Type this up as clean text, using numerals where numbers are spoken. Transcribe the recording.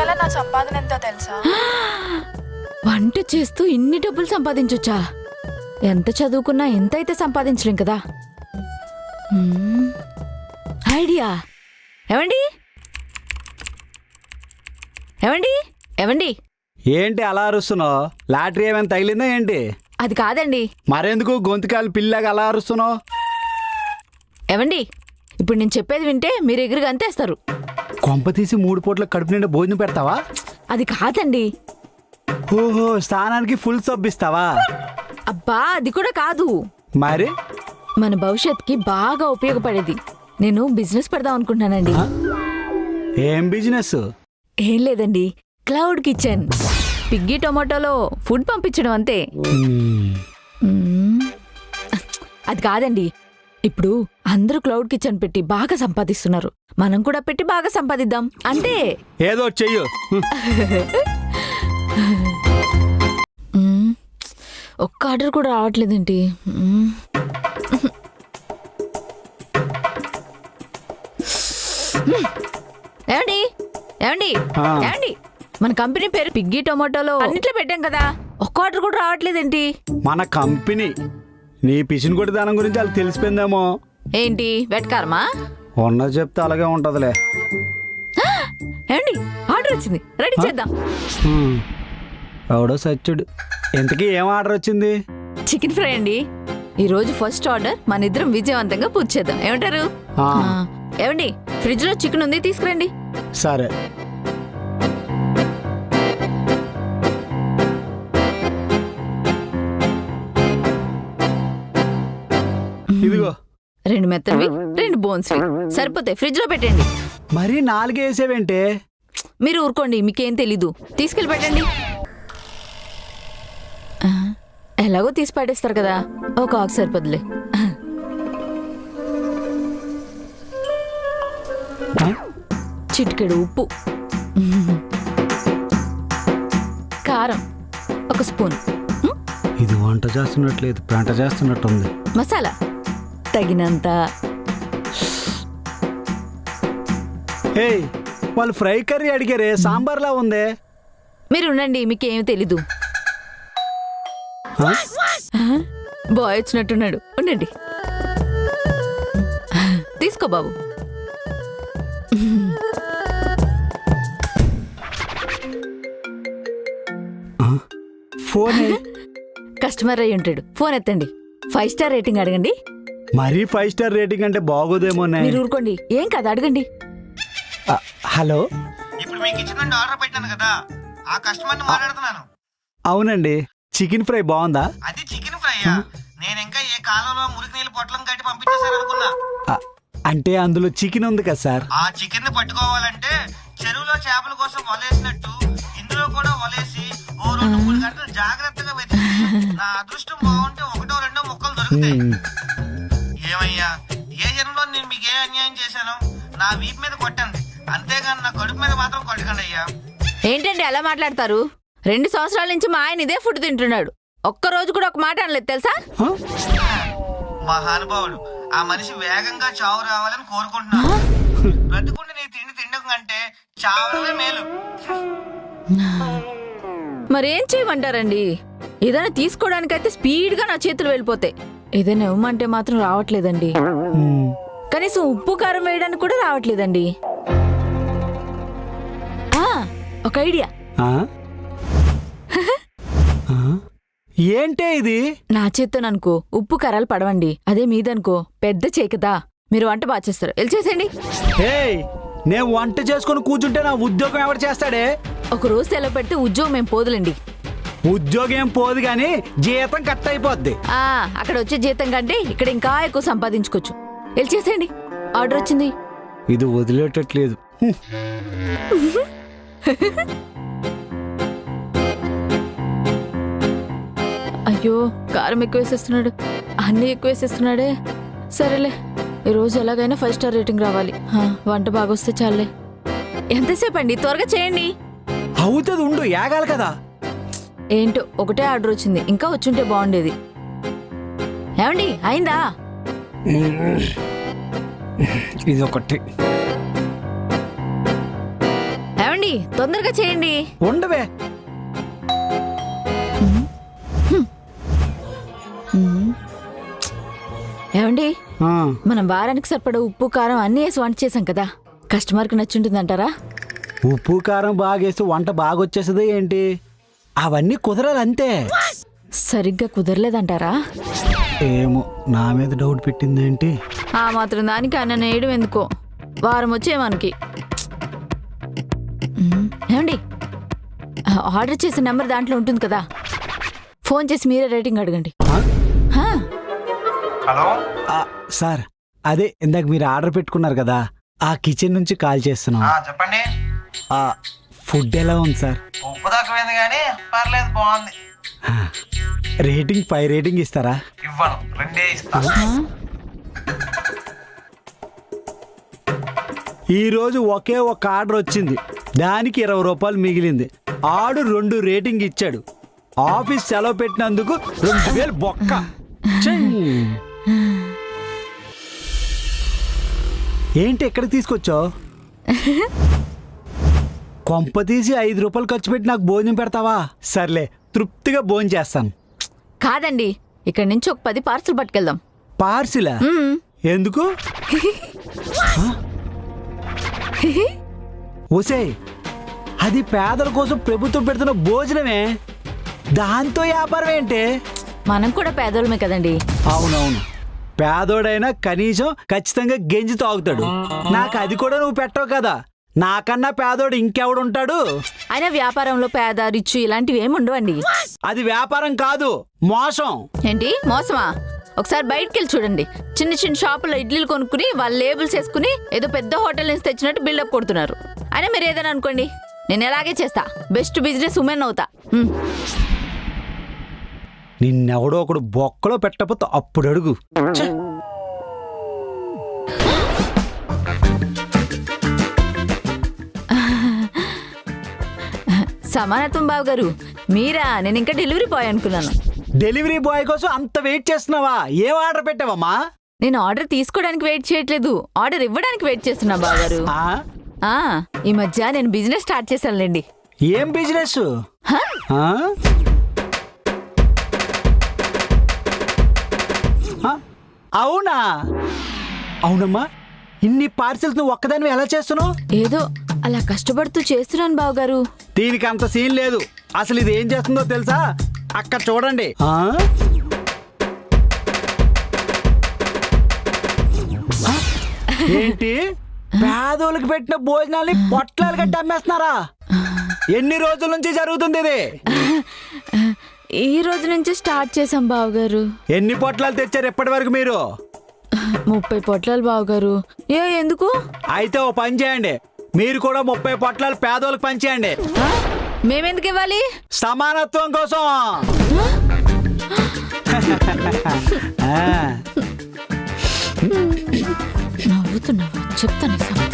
నెల నా సంపాదన ఎంతో తెలుసా? వంట చేస్తూ ఇన్ని డబ్బులు సంపాదించొచ్చా? ఎంత చదువుకున్నా ఎంత అయితే సంపాదించలేం కదా. ఐడియా. ఏమండి ఏమండి ఏమండి ఏంటి అలా అరుస్తున్నావు? లాటరీ ఏమైనా తగిలిందా ఏంటి? అది కాదండి. మరెందుకు గొంతుకాలు పిల్లగా అలా అరుస్తున్నావు? ఏమండి ఇప్పుడు నేను చెప్పేది వింటే మీరు ఎగురుగా అంతేస్తారు. కొంప తీసి 3 పూట్ల కడుపు నిండా భోజనం పెడతావా? అది కాదండి. ఓహో, స్నానానికి ఫుల్ సబ్బు ఇస్తావా? అబ్బా అది కూడా కాదు. మరి మన భవిష్యత్తుకి బాగా ఉపయోగపడేది. నేను బిజినెస్ పెడదాం అనుకుంటున్నానండి. ఏం బిజినెస్? ఏం లేదండి, క్లౌడ్ కిచెన్. పిగ్గీ టొమాటోలో ఫుడ్ పంపించడం అంతే. అది కాదండి. ఇప్పుడు అందరూ క్లౌడ్ కిచెన్ పెట్టి బాగా సంపాదిస్తున్నారు, మనం కూడా పెట్టి బాగా సంపాదిద్దాం అంతే. ఏదో చెయ్యు. ఒక్క ఆర్డర్ కూడా రావట్లేదేంటి? ఏమండి ఏమండి ఏమండి మన కంపెనీ పేరు పిగ్గీ టొమాటోలో అన్నిట్లో పెట్టాం కదా, ఒక్క ఆర్డర్ కూడా రావట్లేదేంటి? మన కంపెనీ నీ పిసిని కొట్టి దానం గురించి వాళ్ళకి తెలిసిపోయిందేమో. ఏంటి వెట్కారమా? ఉన్నది చెప్తే అలాగే ఉంటదిలే. ఏమండి ఆర్డర్ వచ్చింది, రెడీ చేద్దాం. ఎవడో సచ్చుడు. ఇంతకీ ఏం ఆర్డర్ వచ్చింది? చికెన్ ఫ్రై అండి. ఈ రోజు ఫస్ట్ ఆర్డర్ మన ఇద్దరం విజయవంతంగా పూర్తి చేద్దాం. ఏమంటారు? ఏమండి ఫ్రిడ్జ్ లో చికెన్ ఉంది, తీసుకురండి. సరే. ఇదిగో 2 మెత్తవి 2 బోన్స్వి సరిపోతాయి, ఫ్రిడ్జ్ లో పెట్టండి. మరి 4 వేసేవేంటే? మీరు ఊరుకోండి, మీకేం తెలీదు. తీసుకెళ్ళి పెట్టండి. ఎలాగో తీసి పడేస్తారు కదా, ఒక ఆకు సరిపోదులే. చిటికెడు ఉప్పు, కారం 1 స్పూన్. ఇది వంట చేస్తున్నట్లేదు, పెంట చేస్తున్నట్టుంది. మసాలా తగినంత. ఏయ్, వాళ్ళు ఫ్రై కర్రీ అడిగారే, సాంబార్లా ఉందే. మీరు ఉండండి, మీకేం తెలీదు. బాయ్ వచ్చినట్టున్నాడు, ఉండండి. తీసుకో బాబు. ఫోన్ కస్టమర్ అయి ఉంటాడు, ఫోన్ ఎత్తండి. 5 స్టార్ రేటింగ్ అడగండి. మరీ 5 స్టార్ రేటింగ్ అంటే బాగోదేమోనే. మీరు ఊరుకోండి, ఏం కాదు, అడగండి. హలో, ఇప్పుడు మీకు ఇచ్చిన ఆర్డర్ పెట్టాను కదా, ఆ కస్టమర్ ని మాట్లాడుతున్నాను. అవునండి, చికెన్ ఫ్రై బాగుందా? అది చికెన్ ఫ్రైయా? నేను ఇంకా ఏ కాలంలో మురికి నీళ్ళు పొట్లం కట్టి పంపించేశారు అనుకున్నా. అంటే అందులో చికెన్ ఉంది కదా సార్. ఆ చికెన్ ని పట్టుకోవాలంటే చెరువులో చేపల కోసం వలేసినట్టు ఇందులో కూడా వలేసి ఓ 2-3 గంటలు జాగ్రత్తగా వెతికి నా అదృష్టం బాగుంటే 1-2 ముక్కలు దొరుకుతాయి. ఏమయ్యా, ఏ జనంలో నేను మీకు ఏ అన్యాయం చేశాను? నా వీపు మీద కొట్టండి, అంతేగాని నా కడుపు మీద మాత్రం కొట్టకండి అయ్యా. ఏంటండి అలా మాట్లాడతారు? 2 సంవత్సరాల నుంచి మా ఆయన ఇదే ఫుడ్ తింటున్నాడు, ఒక్క రోజు కూడా ఒక మాట అనలేదు తెలుసా? మహానుభావుడు, ఆ మనిషి వేగంగా చావు రావాలని కోరుకుంటున్నాను. బ్రతుకుండి నీ తిండి తినడం కంటే చావడమే మేలు. మరేం చేయమంటారండి? ఏదైనా తీసుకోవడానికైతే స్పీడ్ గా నా చేతులు వెళ్ళిపోతాయి, ఏదైనా ఇవ్వమంటే మాత్రం రావట్లేదండి. కనీసం ఉప్పు కారం వేయడానికి కూడా రావట్లేదండి. ఒక ఐడియా. ఏంటే ఇది? నా చేత్తోననుకో ఉప్పు కారాలు పడవండి, అదే మీదనుకో పెద్ద చేకదా, మీరు వంట బాగా చేస్తారు, వెళ్ళిచేసేయండి. నేను వంట చేసుకుని కూర్చుంటే నా ఉద్యోగం ఎవరు చేస్తాడే? ఒక రోజు సెలవు పెడితే ఉద్యోగం ఏం పోదులండి. ఉద్యోగం ఏం పోదు గాని జీతం కట్ అయిపోద్ది. అక్కడ వచ్చే జీతం కంటే ఇక్కడ ఇంకా ఎక్కువ సంపాదించుకోవచ్చు. వెళ్ళిచేసేయండి, ఆర్డర్ వచ్చింది. ఇది వదిలేటట్లేదు. అయ్యో, కారం ఎక్కువ వేసేస్తున్నాడు, అన్నీ ఎక్కువ వేసేస్తున్నాడే. సరేలే, ఈరోజు ఎలాగైనా 5 స్టార్ రేటింగ్ రావాలి. వంట బాగొస్తే చాలే. ఎంతసేపు అండి, త్వరగా చేయండి. అవుతుంది, ఉండు, యాగాలి కదా. ఏంటో ఒకటే ఆర్డర్ వచ్చింది, ఇంకా వచ్చుంటే బాగుండేది. ఏమండి అయిందా? ఇది ఒకటి. ఏమండి ఏమండి తొందరగా చేయండి. ఉండవే. ఏమండి ఆ, మనం వారానికి సరిపడా ఉప్పు కారం అన్నీ వేసి వంట చేసాం కదా, కస్టమర్కి నచ్చుంటుందంటారా? ఉప్పు కారం బాగేస్తే వంట బాగా వచ్చేస్తుంది ఏంటి? అవన్నీ కుదరాలి అంతే. సరిగ్గా కుదరలేదంటారా? ఏమో, నా మీద డౌట్ పెట్టిందేంటి? ఆ మాత్రం దానికి ఆయన నేయడం ఎందుకో, వారం వచ్చే మనకి. ఏమండి ఆర్డర్ చేసిన నెంబర్ దాంట్లో ఉంటుంది కదా, ఫోన్ చేసి మీరే రేటింగ్ అడగండి. ఆ? హా, హలో, ఆ, సార్ అదే ఇందాక మీరు ఆర్డర్ పెట్టుకున్నారు కదా, ఆ కిచెన్ నుంచి కాల్ చేస్తున్నాం. చెప్పండి. ఆ, ఫుడ్ ఎలా ఉంది సార్? ఉప్పు తక్కువైంది కానీ పర్లేదు, బాగుంది. ఆ, రేటింగ్ 5 రేటింగ్ ఇస్తారా? ఇవ్వను, 2 ఇస్తా. హా? ఈరోజు ఒకే ఒక ఆర్డర్ వచ్చింది, దానికి 20 రూపాయలు మిగిలింది. ఆడు 2 రేటింగ్ ఇచ్చాడు. ఆఫీస్ సెలవు పెట్టినందుకు 2000 బొక్క. ఛీ! ఏంటి ఎక్కడికి తీసుకొచ్చావు? కొంప తీసి 5 రూపాయలు ఖర్చు పెట్టి నాకు భోజనం పెడతావా? సర్లే, తృప్తిగా భోజనం చేస్తాను. కాదండి, ఇక్కడ నుంచి ఒక 10 పార్సల్ పట్టుకెళ్దాం. పార్సిలా? మ్మ్. ఎందుకు? ఒసేయ్, అది పేదల కోసం ప్రభుత్వం పెడుతున్న భోజనమే, దాంతో వ్యాపారం ఏంటి? మనం కూడా పేదోళ్ళమే కదండి. అవునవును, పేదోడైనా కనీసం ఖచ్చితంగా గెంజి తాగుతాడు. నాకు అది కూడా నువ్వు పెట్టవు కదా, నాకన్నా పేదోడు ఇంకెవడుంటాడు? అయినా వ్యాపారంలో పేద రిచ్చు ఇలాంటివి ఏమి ఉండవండి. అది వ్యాపారం కాదు, మోసం. ఏంటి మోసమా? ఒకసారి బయటికి వెళ్ళి చూడండి, చిన్న చిన్న షాపులో ఇడ్లీలు కొనుక్కుని వాళ్ళ లేబుల్స్ వేసుకుని ఏదో పెద్ద హోటల్ నుంచి తెచ్చినట్టు బిల్డప్ కొడుతున్నారు. అయినా మీరు ఏదైనా అనుకోండి, నేను ఎలాగే చేస్తా, బెస్ట్ బిజినెస్ ఉమెన్ అవుతా. నిన్నెవడో ఒకడు బొక్కలో పెట్టకపోతే అప్పుడు అడుగు. ఛే! సమానత్వం బాబు గారు, మీరా? నేను ఇంకా డెలివరీ బాయ్ అనుకున్నాను. డెలివరీ బాయ్ కోసం అంత వెయిట్ చేస్తున్నావా? ఏం ఆర్డర్ పెట్టావమ్మా? నేను ఆర్డర్ తీసుకోవడానికి వెయిట్ చేయట్లేదు, ఆర్డర్ ఇవ్వడానికి వెయిట్ చేస్తున్నా బాబు గారు. ఆ? ఈ మధ్య నేను బిజినెస్ స్టార్ట్ చేశానులేండి. ఏం బిజినెస్? హ? ఆ? ఆ? అవునా? అవునమ్మా, ఇన్ని పార్సిల్స్ నువ్వు ఒక్కదాన్ని ఎలా చేస్తున్నావు? ఏదో అలా కష్టపడుతూ చేస్తున్నాను బాబు గారు. దీనికి అంత సీన్ లేదు. అసలు ఇది ఏం చేస్తుందో తెలుసా? అక్కడ చూడండి. ఆ? ఆ? ఏంటి, పేదోళ్ళకి పెట్టిన భోజనాల్ని పొట్లాలు కట్టి అమ్మేస్తున్నారా? ఎన్ని రోజుల నుంచి జరుగుతుంది ఇది? ఈ రోజు నుంచి స్టార్ట్ చేశాం బాబు గారు. ఎన్ని పొట్లాలు తెచ్చారు ఇప్పటి వరకు మీరు? 30 పొట్లాలు బాబు గారు. ఎందుకు? అయితే ఓ పని చేయండి, మీరు కూడా 30 పొట్లాలు పేదోళ్ళకి పంచేయండి. ఆ? మేమెందుకు ఇవ్వాలి? సమానత్వం కోసం. ఆ. నవ్వుతున్నావా? చెప్తాను సంగతి.